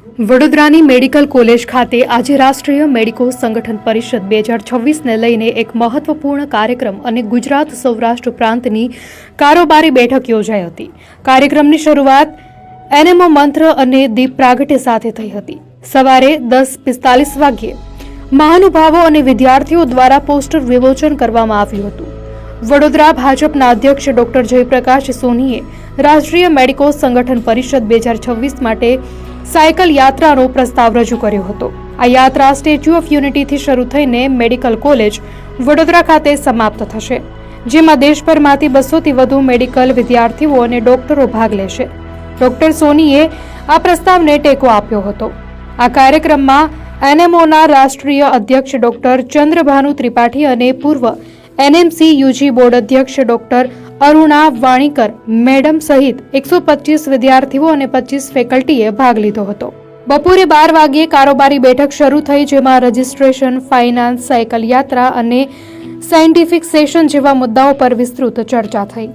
વડોદરાની medical college ખાતે આજે રાષ્ટ્રીય મેડિકો સંગઠન પરિષદ 2026ને લઈને એક મહત્વપૂર્ણ કાર્યક્રમ અને ગુજરાત સૌરાષ્ટ્ર પ્રાંતની કારોબારી બેઠક યોજાઈ હતી। કાર્યક્રમની શરૂઆત એનએમઓ મંત્ર અને દીપ પ્રાગટ્ય સાથે થઈ હતી। સવારે 10:45 વાગ્યે મહાનુભાવો અને વિદ્યાર્થીઓ દ્વારા પોસ્ટર વિમોચન કરવામાં આવ્યું હતું। વડોદરા ભાજપના અધ્યક્ષ ડોક્ટર જયપ્રકાશ સોનીએ રાષ્ટ્રીય મેડિકો સંગઠન પરિષદ 2026 માટે સાયકલ યાત્રાનો પ્રસ્તાવ રજૂ કર્યો હતો। આ યાત્રા સ્ટેચ્યુ ઓફ યુનિટીથી શરૂ થઈને મેડિકલ કોલેજ વડોદરા ખાતે સમાપ્ત થશે, જેમાં દેશભરમાંથી 200થી વધુ મેડિકલ વિદ્યાર્થીઓ અને ડોક્ટરો ભાગ લેશે। ડોક્ટર સોનીએ આ પ્રસ્તાવને ટેકો આપ્યો હતો। આ કાર્યક્રમમાં એનએમઓના રાષ્ટ્રીય અધ્યક્ષ ડોક્ટર ચંદ્રભાનુ ત્રિપાઠી અને પૂર્વ એનએમસી યુજી બોર્ડ અધ્યક્ષ ડોક્ટર અરુણા વાણીકર મેડમ સહિત 125 વિદ્યાર્થીઓ અને 25 ફેકલ્ટીએ ભાગ લીધો હતો। બપોરે 12 વાગ્યે કારોબારી બેઠક શરૂ થઈ, જેમાં રજિસ્ટ્રેશન, ફાઇનાન્સ, સાયકલ યાત્રા અને સાયન્ટિફિક સેશન જેવા મુદ્દાઓ પર વિસ્તૃત ચર્ચા થઈ।